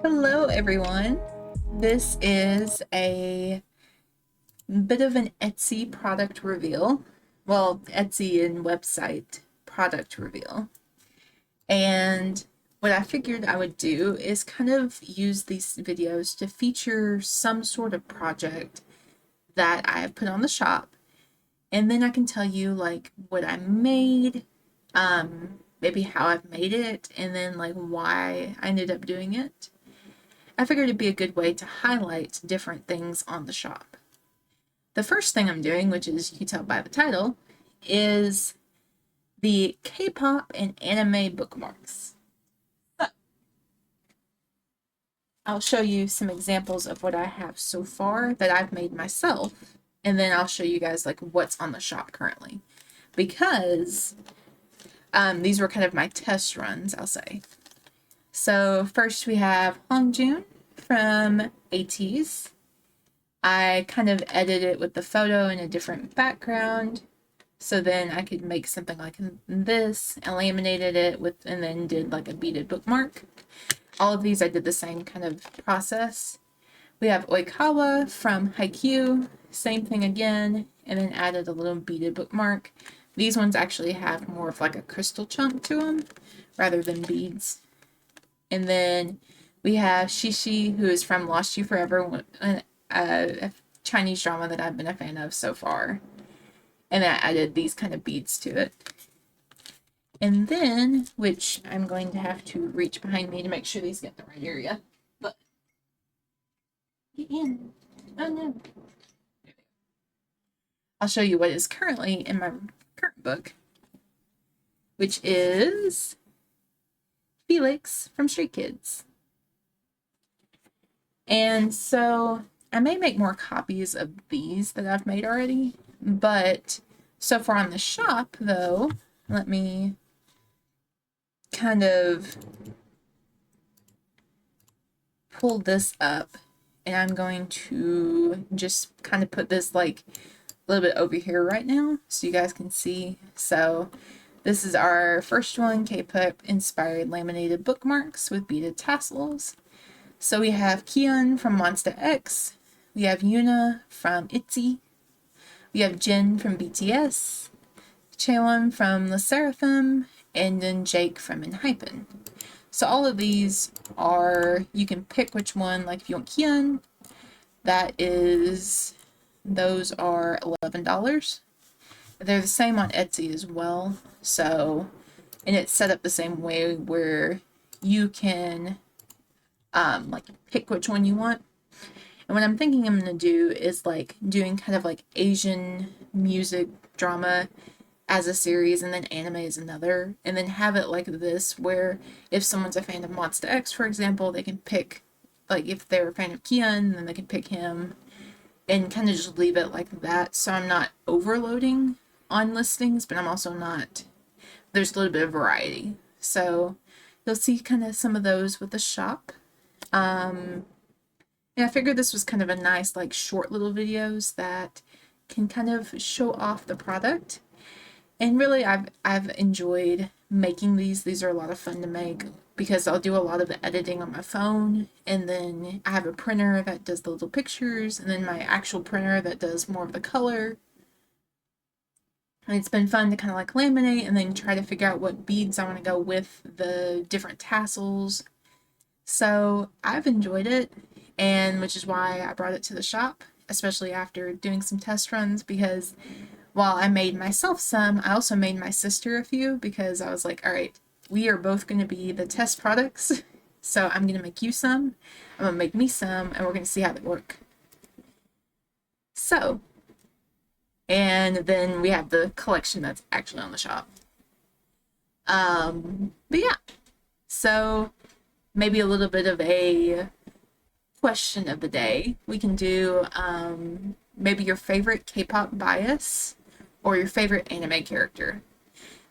Hello, everyone. This is a bit of an Etsy product reveal. Well, Etsy and website product reveal. And what I figured I would do is kind of use these videos to feature some sort of project that I have put on the shop. And then I can tell you like what I made, maybe how I've made it, and then like why I ended up doing it. I figured it'd be a good way to highlight different things on the shop. The first thing I'm doing, which is you can tell by the title, is the K-pop and anime bookmarks. So, I'll show you some examples of what I have so far that I've made myself, and then I'll show you guys like what's on the shop currently. Because these were kind of my test runs, I'll say. So first we have Hongjun from Itzy. I kind of edited it with the photo in a different background, so then I could make something like this and laminated it with, and then did like a beaded bookmark. All of these I did the same kind of process. We have Oikawa from Haikyuu, same thing again, and then added a little beaded bookmark. These ones actually have more of like a crystal chunk to them rather than beads. And then we have Shishi, who is from Lost You Forever, a Chinese drama that I've been a fan of so far. And I added these kind of beads to it. And then, which I'm going to have to reach behind me to make sure these get in the right area. But, get in. Oh no. I'll show you what is currently in my current book, which is Felix from Street Kids. And so I may make more copies of these that I've made already, but so far on the shop though, let me kind of pull this up, and I'm going to just kind of put this like a little bit over here right now so you guys can see. So this is our first one, K-pop inspired laminated bookmarks with beaded tassels. So we have Kion from Monsta X, we have Yuna from Itzy, we have Jin from BTS, Chaewon from the Sserafim, and then Jake from Enhypen. So all of these are, you can pick which one, like if you want Kion, those are $11. They're the same on Etsy as well. So, and it's set up the same way where you can like pick which one you want. And what I'm thinking I'm going to do is like doing kind of like Asian music drama as a series, and then anime is another, and then have it like this where if someone's a fan of Monsta X, for example, they can pick, like if they're a fan of Kion, then they can pick him, and kind of just leave it like that. So I'm not overloading on listings, but I'm also not, there's a little bit of variety. So you'll see kind of some of those with the shop. And I figured this was kind of a nice like short little videos that can kind of show off the product. And really I've enjoyed making these. These are a lot of fun to make because I'll do a lot of the editing on my phone, and then I have a printer that does the little pictures, and then my actual printer that does more of the color. And it's been fun to kind of like laminate and then try to figure out what beads I want to go with the different tassels. So I've enjoyed it, and which is why I brought it to the shop, especially after doing some test runs, because while I made myself some, I also made my sister a few, because I was like, all right, we are both going to be the test products. So I'm going to make you some, I'm going to make me some, and we're going to see how they work. So, and then we have the collection that's actually on the shop. But yeah, so maybe a little bit of a question of the day. We can do maybe your favorite K-pop bias or your favorite anime character.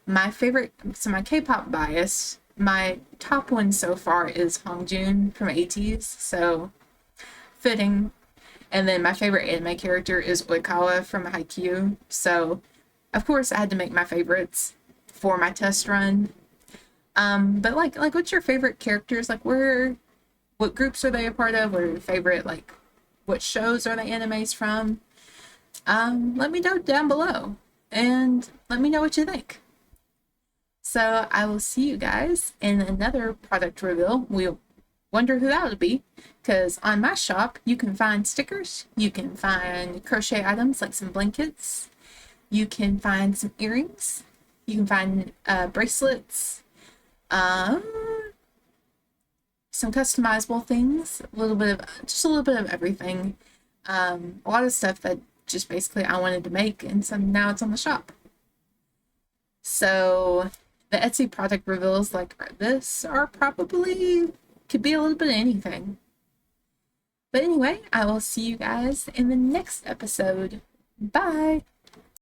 My favorite, so my K-pop bias, my top one so far is Hongjun from ATEEZ, so fitting. And then my favorite anime character is Oikawa from Haikyuu, so of course I had to make my favorites for my test run. But like what's your favorite characters? Like, where what groups are they a part of? What are your favorite, like, what shows are the animes from? Let me know down below and let me know what you think. So I will see you guys in another product reveal. We'll wonder who that would be, because on my shop you can find stickers, you can find crochet items like some blankets, you can find some earrings, you can find bracelets, um, some customizable things, a little bit of everything. A lot of stuff that just basically I wanted to make, and so now it's on the shop. So the Etsy product reveals like this are probably could be a little bit of anything. But anyway, I will see you guys in the next episode. Bye!